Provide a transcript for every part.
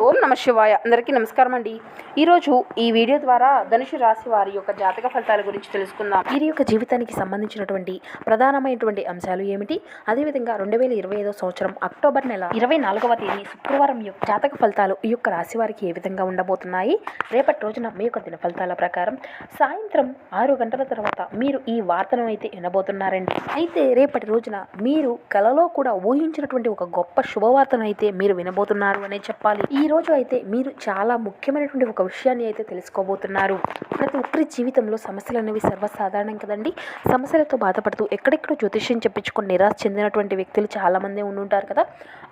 ఓం నమ శివాయ. అందరికీ నమస్కారం అండి. ఈరోజు ఈ వీడియో ద్వారా ధనుసు రాశి వారి యొక్క జాతక ఫలితాల గురించి తెలుసుకుందాం. వీరి యొక్క జీవితానికి సంబంధించినటువంటి ప్రధానమైనటువంటి అంశాలు ఏమిటి, అదేవిధంగా 2025 సంవత్సరం అక్టోబర్ నెల 24వ తేదీ శుక్రవారం యొక్క జాతక ఫలితాలు ఈ యొక్క రాశి వారికి ఏ విధంగా ఉండబోతున్నాయి. రేపటి రోజున మీ యొక్క దిన ఫలితాల ప్రకారం సాయంత్రం 6 గంటల తర్వాత మీరు ఈ వార్తను అయితే వినబోతున్నారండి. అయితే రేపటి రోజున మీరు కలలో కూడా ఊహించినటువంటి ఒక గొప్ప శుభవార్తను అయితే మీరు వినబోతున్నారు అనే చెప్పాలి. ఈ రోజు అయితే మీరు చాలా ముఖ్యమైనటువంటి ఒక విషయాన్ని అయితే తెలుసుకోబోతున్నారు. ప్రతి ఒక్కరి జీవితంలో సమస్యలు అనేవి సర్వసాధారణం కదండి. సమస్యలతో బాధపడుతూ ఎక్కడెక్కడో జ్యోతిష్యం చెప్పించుకొని నిరాశ చెందినటువంటి వ్యక్తులు చాలా మంది ఉండుంటారు కదా.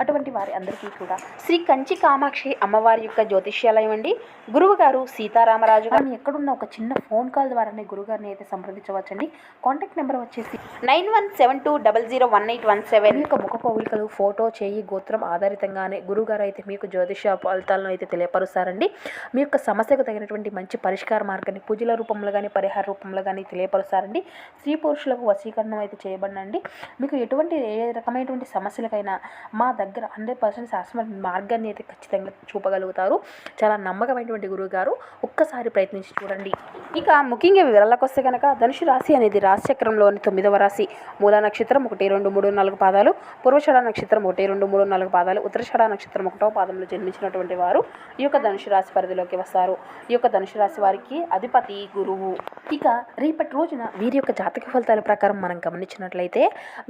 అటువంటి వారి అందరికీ కూడా శ్రీ కంచి కామాక్షి అమ్మవారి యొక్క జ్యోతిష్యాలయం అండి. గురువు గారు సీతారామరాజు గారు ఎక్కడున్న ఒక చిన్న ఫోన్ కాల్ ద్వారానే గురుగారిని అయితే సంప్రదించవచ్చండి. కాంటాక్ట్ నెంబర్ వచ్చేసి 9172001817. యొక్క ముఖ కోవికలు, ఫోటో, చేయి, గోత్రం ఆధారితంగానే గురుగారు అయితే మీకు జ్యోతిష ఫలితాలను అయితే తెలియపరుస్తారండి. మీ యొక్క సమస్యకు తగినటువంటి మంచి పరిష్కార మార్గాన్ని పూజల రూపంలో కానీ పరిహార రూపంలో కానీ తెలియపరుస్తారండి. స్త్రీ పురుషులకు వశీకరణం అయితే చేయబడినండి. మీకు ఎటువంటి ఏ రకమైనటువంటి సమస్యలకైనా మా దగ్గర 100% శాశ్వత మార్గాన్ని అయితే ఖచ్చితంగా చూపగలుగుతారు. చాలా నమ్మకమైనటువంటి గురువు గారు, ఒక్కసారి ప్రయత్నించి చూడండి. ఇక ముఖ్యంగా వివరాలకు వస్తే కనుక ధనుసు రాశి అనేది రాశి చక్రంలోని 9వ రాశి. మూల నక్షత్రం 1, 2, 3, 4 పాదాలు, పూర్వషాఢ నక్షత్రం 1, 2, 3, 4 పాదాలు, ఉత్తరాషాఢ నక్షత్రం 1వ పాదంలో జన్మించినటువంటి వారు ఈ యొక్క ధనుసు రాశి పరిధిలోకి వస్తారు. ఈ యొక్క ధనుసు రాశి వారికి అధిపతి గురువు. ఇక రేపటి రోజున వీరి యొక్క జాతక ఫలితాల ప్రకారం మనం గమనించినట్లయితే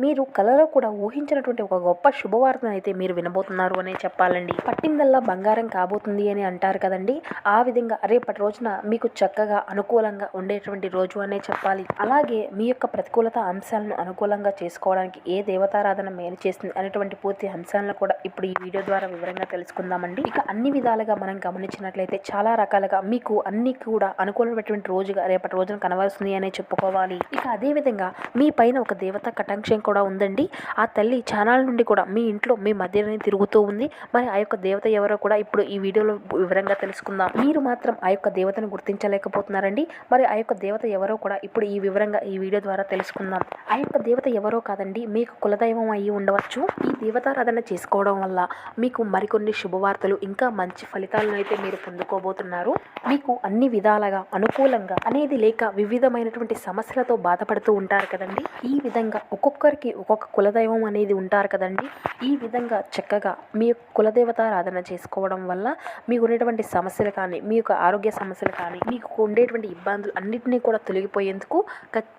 మీరు కలలో కూడా ఊహించినటువంటి ఒక గొప్ప శుభవార్తను అయితే మీరు వినబోతున్నారు అనే చెప్పాలండి. పట్టిందల్లా బంగారం కాబోతుంది అని అంటారు కదండి. ఆ విధంగా రేపటి రోజున మీకు చక్కగా అనుకూలంగా ఉండేటువంటి రోజు అనే చెప్పాలి. అలాగే మీ యొక్క ప్రతికూలత అంశాలను అనుకూలంగా చేసుకోవడానికి ఏ దేవతారాధన మేలు చేస్తుంది అనేటువంటి పూర్తి అంశాలను కూడా ఇప్పుడు ఈ వీడియో ద్వారా వివరంగా తెలుసుకుందామండి. ఇక అన్ని విధాలుగా మనం గమనించినట్లయితే చాలా రకాలుగా మీకు అన్ని కూడా అనుకూలమైనటువంటి రోజుగా రేపటి రోజున కనవరుస్తుంది అనే చెప్పుకోవాలి. ఇక అదేవిధంగా మీ పైన ఒక దేవత కటాక్షం కూడా ఉందండి. ఆ తల్లి ఛానల్ నుండి కూడా మీ ఇంట్లో మీ మధ్యలోనే తిరుగుతూ ఉంది. మరి ఆ యొక్క దేవత ఎవరో కూడా ఇప్పుడు ఈ వీడియోలో వివరంగా తెలుసుకుందాం. మీరు మాత్రం ఆ యొక్క దేవతను గుర్తించలేకపోతున్నారండి. మరి ఆ యొక్క దేవత ఎవరో కూడా ఇప్పుడు ఈ వివరంగా ఈ వీడియో ద్వారా తెలుసుకుందాం. ఆ యొక్క దేవత ఎవరో కాదండి, మీకు కులదైవం అయ్యి ఉండవచ్చు. ఈ దేవతారాధన చేసుకోవడం వల్ల మీకు మరికొన్ని శుభవార్తలు, ఇంకా మంచి ఫలితాలను అయితే మీరు పొందుకోబోతున్నారు. మీకు అన్ని విధాలుగా అనుకూలంగా అనేది లేక వివిధమైనటువంటి సమస్యలతో బాధపడుతూ ఉంటారు కదండి. ఈ విధంగా ఒక్కొక్కరికి ఒక్కొక్క కులదైవం అనేది ఉంటారు కదండి. ఈ విధంగా చక్కగా మీ కులదేవతారాధన చేసుకోవడం వల్ల మీకు ఉండేటువంటి సమస్యలు కానీ, మీ యొక్క ఆరోగ్య సమస్యలు కానీ, మీకు ఉండేటువంటి ఇబ్బందులు అన్నింటినీ కూడా తొలగిపోయేందుకు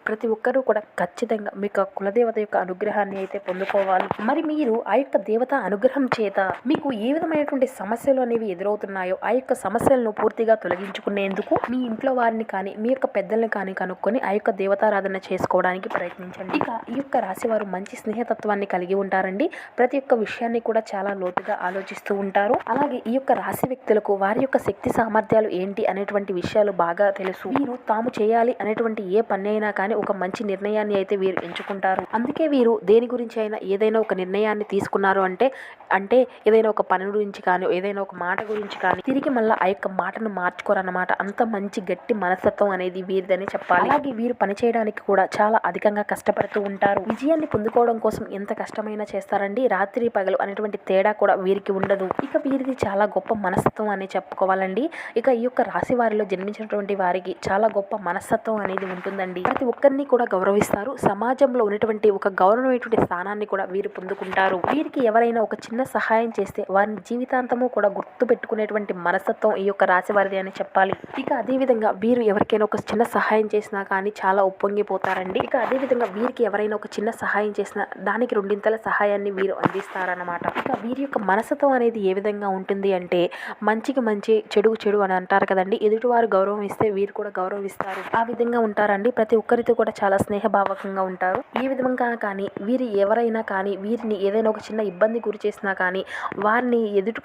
ప్రతి ఒక్కరూ కూడా ఖచ్చితంగా మీకు కులదేవత యొక్క అనుగ్రహాన్ని అయితే పొందుకోవాలి. మరి మీరు ఆ యొక్క దేవత అనుగ్రహం చేత మీకు ఏ విధమైనటువంటి సమస్యలు అనేవి ఎదురవుతున్నాయో ఆ యొక్క సమస్యలను పూర్తిగా తొలగించుకునేందుకు మీ ఇంట్లో వారిని కానీ, మీ యొక్క పెద్దల్ని కానీ కనుక్కొని ఆ యొక్క దేవతారాధన చేసుకోవడానికి ప్రయత్నించండి. ఇక ఈ యొక్క రాశి వారు మంచి స్నేహతత్వాన్ని కలిగి ఉంటారండి. ప్రతి ఒక్క విషయాన్ని కూడా చాలా లోతుగా ఆలోచిస్తూ ఉంటారు. అలాగే ఈ యొక్క రాశి వ్యక్తులకు వారి యొక్క శక్తి సామర్థ్యాలు ఏంటి అనేటువంటి విషయాలు బాగా తెలుసు. వీరు తాము చేయాలి అనేటువంటి ఏ పని అయినా కానీ ఒక మంచి నిర్ణయాన్ని అయితే వీరు ఎంచుకుంటారు. అందుకే వీరు దేని గురించి అయినా ఏదైనా ఒక నిర్ణయాన్ని తీసుకున్నారు అంటే ఏదైనా ఒక పని గురించి కానీ, ఏదైనా ఒక మాట గురించి కానీ తిరిగి మళ్ళీ ఆ యొక్క మాటను మార్చుకోరన్నమాట. అంత మంచి గట్టి మనస్తత్వం అనేది వీరిదని చెప్పాలి. అలాగే వీరు పని చేయడానికి కూడా చాలా అధికంగా కష్టపడుతూ ఉంటారు. విజయాన్ని పొందుకోవడం కోసం ఎంత కష్టమైనా చేస్తారండి. రాత్రి పగలు అనేటువంటి తేడా కూడా వీరికి ఉండదు. ఇక వీరిది చాలా గొప్ప మనస్తత్వం అని చెప్పుకోవాలండి. ఇక ఈ యొక్క రాశి వారిలో జన్మించినటువంటి వారికి చాలా గొప్ప మనస్తత్వం అనేది ఉంటుందండి. ప్రతి ఒక్కరిని కూడా గౌరవిస్తారు. సమాజంలో ఉన్నటువంటి ఒక గౌరవమైనటువంటి స్థానాన్ని కూడా వీరు పొందుకుంటారు. వీరికి ఎవరైనా ఒక చిన్న సహాయం చేస్తే వారిని జీవితాంతము కూడా గుర్తు పెట్టుకునేటువంటి మనస్తత్వం ఈ యొక్క రాశి వారిది అని చెప్పాలి. ఇక అదేవిధంగా వీరు ఎవరికైనా ఒక చిన్న సహాయం చేసినా కానీ చాలా ఉప్పొంగిపోతారండి. ఇక అదేవిధంగా వీరికి ఎవరైనా ఒక చిన్న సహాయం చేసినా దానికి రెండింతల సహాయాన్ని వీరు అందిస్తారన్నమాట. ఇక వీరి యొక్క మనస్తత్వం అనేది ఏ విధంగా ఉంటుంది అంటే మంచికి మంచి, చెడుకు చెడు అని అంటారు కదండి. ఎదుటివారు గౌరవం ఇస్తే వీరు కూడా గౌరవిస్తారు. ఆ విధంగా ఉంటారండి. ప్రతి ఒక్కరితో కూడా చాలా స్నేహభావకంగా ఉంటారు. ఈ విధంగా కానీ వీరు ఎవరైనా కానీ వీరిని ఏదైనా ఒక చిన్న ఇబ్బంది గురి చేసినా కానీ వారిని ఎదురు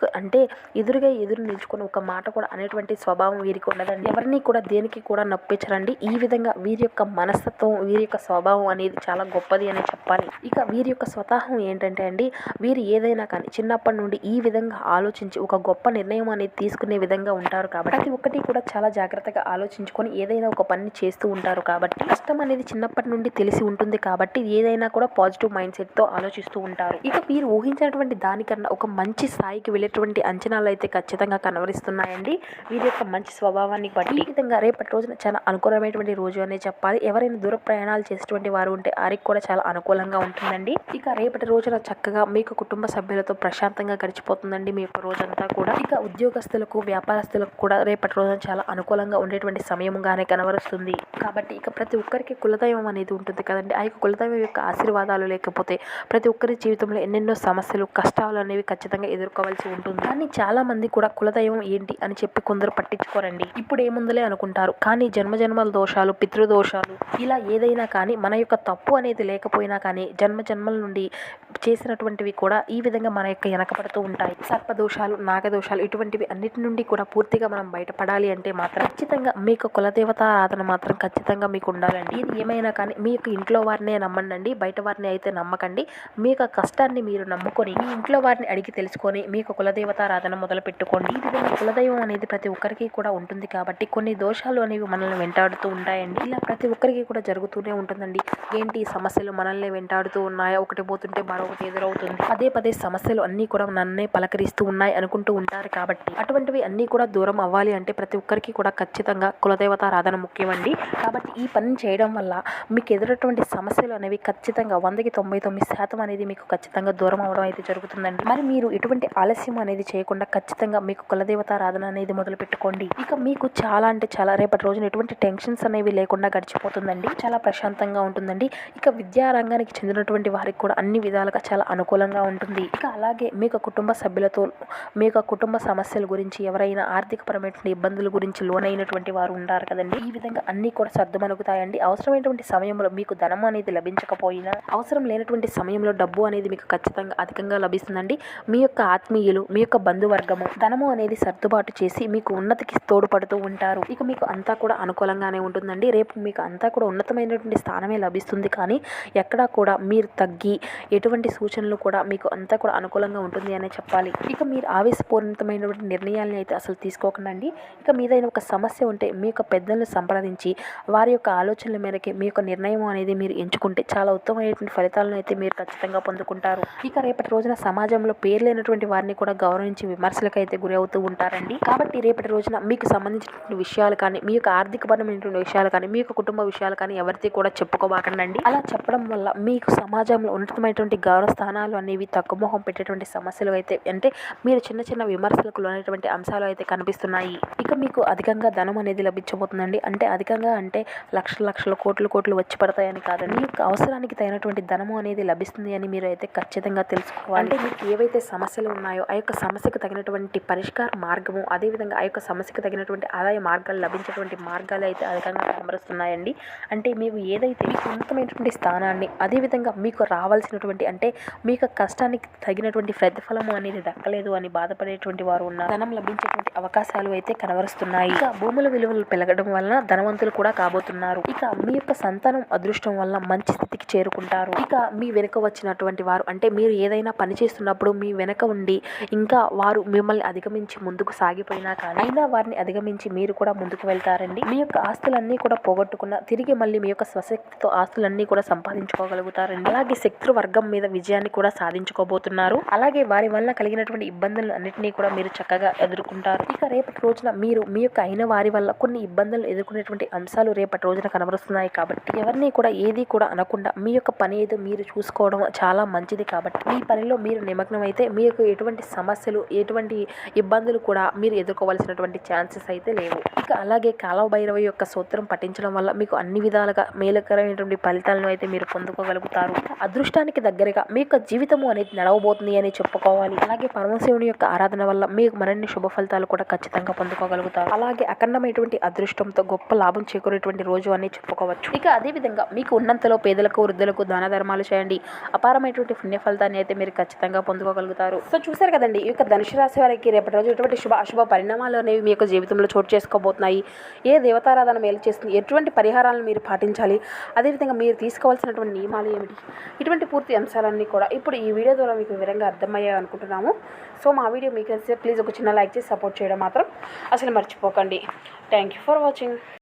నిల్చుకొని ఒక మాట కూడా అనేటువంటి స్వభావం వీరికి ఉండదండి. ఎవరిని కూడా దేనికి కూడా నొప్పించరండి. ఈ విధంగా వీరి యొక్క మనస్తత్వం, వీరి యొక్క స్వభావం అనేది చాలా గొప్పది అనే చెప్పాలి. ఇక వీరి యొక్క స్వతహం ఏంటంటే అండి, వీరు ఏదైనా కానీ చిన్నప్పటి నుండి ఈ విధంగా ఆలోచించి ఒక గొప్ప నిర్ణయం అనేది తీసుకునే విధంగా ఉంటారు. కాబట్టి ప్రతి ఒక్కటి కూడా చాలా జాగ్రత్తగా ఆలోచించుకొని ఏదైనా ఒక పని చేస్తూ ఉంటారు. కాబట్టి కష్టం అనేది చిన్నప్పటి నుండి తెలిసి ఉంటుంది. కాబట్టి ఏదైనా కూడా పాజిటివ్ మైండ్ సెట్ తో ఆలోచిస్తూ ఉంటారు. ఇక వీరు ఊహించినటువంటి దానికన్నా ఒక మంచి స్థాయికి వెళ్ళేటువంటి అంచనాలు అయితే ఖచ్చితంగా కనబరిస్తున్నాయండి వీరి యొక్క మంచి స్వభావాన్ని బట్టి. ఈ విధంగా రేపటి రోజున చాలా అనుకూలమైనటువంటి రోజు అనే చెప్పాలి. ఎవరైనా దూర ప్రయాణాలు చేసేటువంటి వారు ఉంటే వారికి కూడా చాలా అనుకూలంగా ఉంటుందండి. ఇక రేపటి రోజున చక్కగా మీకు కుటుంబ సభ్యులతో ప్రశాంతంగా గడిచిపోతుందండి మీ యొక్క రోజంతా కూడా. ఇక ఉద్యోగస్తులకు, వ్యాపారస్తులకు కూడా రేపటి రోజున చాలా అనుకూలంగా ఉండేటువంటి సమయంగానే కనబరుస్తుంది. కాబట్టి ఇక ప్రతి ఒక్కరికి కులదైవం అనేది ఉంటుంది కదండి. ఆ యొక్క కులదైవం యొక్క ఆశీర్వాదాలు లేకపోతే ప్రతి ఒక్కరి జీవితంలో ఎన్నెన్నో సమస్యలు, కష్టాలు అనేవి ఖచ్చితంగా ఎదుర్కోవాల్సి ఉంటుంది. కానీ చాలా మంది కూడా కులదైవం ఏంటి అని చెప్పి కొందరు పట్టించుకోరండి. ఇప్పుడు ఏముందులే అనుకుంటారు. కానీ జన్మజన్మల దోషాలు, పితృదోషాలు ఇలా ఏదైనా కానీ మన యొక్క తప్పు అనేది లేకపోయినా కానీ జన్మజన్మల నుండి చేసినటువంటివి కూడా ఈ విధంగా మన యొక్క వెనకపడుతూ ఉంటాయి. సర్పదోషాలు, నాగదోషాలు ఇటువంటివి అన్నిటి నుండి కూడా పూర్తిగా మనం బయటపడాలి అంటే మాత్రం ఖచ్చితంగా మీకు కులదేవత ఆరాధన మాత్రం ఖచ్చితంగా మీకు ఉండాలండి. ఇది ఏమైనా కానీ మీ యొక్క ఇంట్లో వారినే నమ్మండి, బయట వారిని అయితే నమ్మకండి. మీ యొక్క కష్టాన్ని మీరు నమ్ముకొని మీ ఇంట్లో వారిని అడిగి తెలుసుకొని మీకు కులదేవతారాధన మొదలు పెట్టుకోండి. ఈ విధంగా కులదైవం అనేది ప్రతి ఒక్కరికి కూడా ఉంటుంది. కాబట్టి కొన్ని దోషాలు అనేవి మనల్ని వెంటాడుతూ ఉంటాయండి. ఇలా ప్రతి ఒక్కరికి కూడా జరుగుతూనే ఉంటుందండి. ఏంటి సమస్యలు మనల్ని వెంటాడుతూ ఉన్నాయా, ఒకటి పోతుంటే మరొకటి ఎదురవుతుంది, పదే పదే సమస్యలు అన్నీ కూడా నన్నే పలకరిస్తూ ఉన్నాయి అనుకుంటూ ఉంటారు. కాబట్టి అటువంటివి అన్నీ కూడా దూరం అవ్వాలి అంటే ప్రతి ఒక్కరికి కూడా ఖచ్చితంగా కులదేవతారాధన ముఖ్యమండి. కాబట్టి ఈ పని చేయడం వల్ల మీకు ఎదురటువంటి సమస్యలు అనేవి ఖచ్చితంగా 100కి 99% అనేది మీకు ఖచ్చితంగా దూరం అవడం అయితే జరుగుతుందండి. మరి మీరు ఎటువంటి ఆలస్యం అనేది చేయకుండా ఖచ్చితంగా మీకు కులదేవతారాధన అనేది మొదలు పెట్టుకోండి. ఇక మీకు చాలా అంటే చాలా రేపటి రోజున ఎటువంటి టెన్షన్స్ అనేవి లేకుండా గడిచిపోతుందండి. చాలా ప్రశాంతంగా ఉంటుందండి. ఇక విద్యా రంగానికి చెందినటువంటి వారికి కూడా అన్ని విధాలుగా చాలా అనుకూలంగా ఉంటుంది. ఇక అలాగే మీకు కుటుంబ సభ్యులతో మీ యొక్క కుటుంబ సమస్యల గురించి, ఎవరైనా ఆర్థికపరమైనటువంటి ఇబ్బందుల గురించి లోనైనటువంటి వారు ఉంటారు కదండి. ఈ విధంగా అన్ని కూడా సర్దుమణుగుతాయండి. అవసరమైనటువంటి సమయంలో మీకు ధనం అనేది లభించకపోయినా, అవసరం లేనటువంటి సమయంలో డబ్బు అనేది మీకు ఖచ్చితంగా అధికంగా లభిస్తుందండి. మీ యొక్క ఆత్మీయులు, మీ యొక్క బంధువర్గము ధనము అనేది సర్దుబాటు చేసి మీకు ఉన్నతికి తోడ్పడుతూ ఉంటారు. ఇక మీకు అంతా కూడా అనుకూలంగానే ఉంటుందండి. రేపు మీకు అంతా కూడా ఉన్నతమైనటువంటి స్థానమే లభిస్తుంది. కానీ ఎక్కడా కూడా మీరు తగ్గి ఎటువంటి సూచనలు కూడా మీకు అంతా కూడా అనుకూలంగా ఉంటుంది అనే చెప్పాలి. ఇక మీరు ఆవేశపూరితమైనటువంటి నిర్ణయాలను అయితే అసలు తీసుకోకండి. ఇక మీదైన ఒక సమస్య ఉంటే మీ యొక్క పెద్దలను సంప్రదించి వారి యొక్క ఆలోచనల మేరకి మీ యొక్క నిర్ణయం అనేది మీరు ఎంచుకుంటే చాలా ఉత్తమమైనటువంటి ఫలితాలను అయితే మీరు ఖచ్చితంగా పొందుకుంటారు. ఇక రేపటి రోజున సమాజంలో పేరు లేనటువంటి వారిని కూడా గౌరవించి విమర్శలకు అయితే గురి అవుతూ ఉంటారండి. కాబట్టి రేపటి రోజున మీకు సంబంధించినటువంటి విషయాలు కానీ, మీ యొక్క ఆర్థికపరమైనటువంటి విషయాలు కానీ, మీ యొక్క కుటుంబ విషయాలు కానీ ఎవరితో కూడా చెప్పుకోబాకండి. అలా చెప్పడం వల్ల మీకు సమాజంలో ఉన్నతమైనటువంటి గౌరవ స్థానాలు అనేవి తగ్గుముఖం పెట్టేటువంటి సమస్యలు అయితే, అంటే మీరు చిన్న చిన్న విమర్శలకు లోనైనటువంటి అంశాలు అయితే కనిపిస్తున్నాయి. ఇక మీకు అధికంగా ధనం అనేది లభించబోతుందండి. అంటే అధికంగా అంటే లక్షల కోట్లు వచ్చి పడతాయని కాదండి. మీ యొక్క అవసరానికి తగినటువంటి ధనము అనేది లభిస్తుంది అని మీరు అయితే ఖచ్చితంగా తెలుసుకోవాలి. అంటే మీకు ఏవైతే సమస్యలు ఉన్నాయో ఆ యొక్క సమస్యకు తగినటువంటి పరిష్కార మార్గము, అదేవిధంగా ఆ యొక్క సమస్యకు తగినటువంటి ఆదాయ మార్గాలు లభించేటువంటి మార్గాలు అయితే అధికంగా కనబరుస్తున్నాయండి. అంటే మీకు ఏదైతే మీకు ఉన్నతమైనటువంటి స్థానాన్ని, అదేవిధంగా మీకు రావాల్సినటువంటి అంటే మీ యొక్క కష్టానికి తగినటువంటి ప్రతిఫలము అనేది దక్కలేదు అని బాధపడేటువంటి వారు ఉన్నారు. ధనం లభించేటువంటి అవకాశాలు అయితే కనబరుస్తున్నాయి. ఇక భూముల విలువలు పెరగడం వలన ధనవంతులు కూడా కాబోతున్నారు. ఇక మీ యొక్క సంతానం అదృష్టం వల్ల మంచి స్థితికి చేరుకుంటారు. ఇక మీ వెనుక వచ్చినటువంటి వారు, అంటే మీరు ఏదైనా పని చేస్తున్నప్పుడు మీ వెనక ఉండి ఇంకా వారు మిమ్మల్ని అధిగమించి ముందుకు సాగిపోయినా కానీ అయినా వారిని అధిగమించి మీరు కూడా ముందుకు వెళ్తారండి. మీ యొక్క ఆస్తులన్నీ కూడా పోగొట్టుకున్న తిరిగి మళ్ళీ మీ యొక్క స్వశక్తితో ఆస్తులన్నీ కూడా సంపాదించుకోగలుగుతారండి. అలాగే శత్రు వర్గం మీద విజయాన్ని కూడా సాధించుకోబోతున్నారు. అలాగే వారి వల్ల కలిగినటువంటి ఇబ్బందులు అన్నింటినీ కూడా మీరు చక్కగా ఎదుర్కొంటారు. ఇక రేపటి రోజున మీరు మీ యొక్క అయిన వారి వల్ల కొన్ని ఇబ్బందులు ఎదుర్కొనేటువంటి అంశాలు రేపటి రోజున కనబరుస్తున్నాయి. కాబట్టి ఎవరిని కూడా ఏది కూడా అనకుండా మీ యొక్క పని ఏదో మీరు చూసుకోవడం చాలా మంచిది. కాబట్టి మీ పనిలో మీరు నిమగ్నం అయితే మీకు ఎటువంటి సమస్యలు, ఎటువంటి ఇబ్బందులు కూడా మీరు ఎదుర్కోవాల్సినటువంటి ఛాన్సెస్ అయితే లేవు. ఇక అలాగే కాలవ భైరవ యొక్క సూత్రం పఠించడం వల్ల మీకు అన్ని విధాలుగా మేలుకరమైనటువంటి ఫలితాలను అయితే మీరు పొందుకోగలుగుతారు. అదృష్టానికి దగ్గరగా విధంగా మీ యొక్క జీవితము అనేది నడవబోతుంది అని చెప్పుకోవాలి. అలాగే పరమశివుని యొక్క ఆరాధన వల్ల మీకు మరిన్ని శుభ ఫలితాలు కూడా ఖచ్చితంగా పొందుకోగలుగుతారు. అలాగే అఖండమైనటువంటి అదృష్టంతో గొప్ప లాభం చేకూరేటువంటి రోజు అని చెప్పుకోవచ్చు. ఇక అదేవిధంగా మీకు ఉన్నంతలో పేదలకు వృద్ధులకు దాన ధర్మాలు చేయండి. అపారమైనటువంటి పుణ్య ఫలితాన్ని అయితే మీరు ఖచ్చితంగా పొందుకోగలుగుతారు. సో చూసారు కదండి, ఈ యొక్క ధనుసు రాశి వారికి రేపటి రోజు ఎటువంటి శుభ అశుభ పరిణామాలు అనేవి మీ యొక్క జీవితంలో చోటు చేసుకోబోతున్నాయి, ఏ దేవతారాధన మేలు చేస్తుంది, ఎటువంటి పరిహారాలను మీరు పాటించాలి, అదేవిధంగా మీరు తీసుకోవాల్సినటువంటి నియమాలు ఏమిటి, ఇటువంటి పూర్తి అంశాలన్నీ కూడా ఇప్పుడు ఈ వీడియో ద్వారా మీకు వివరంగా అర్థమయ్యాయి అనుకుంటున్నాము. సో మా వీడియో మీకు నచ్చితే ప్లీజ్ ఒక చిన్న లైక్ చేసి సపోర్ట్ చేయడం మాత్రం అసలు మర్చిపోకండి. Thank you for watching.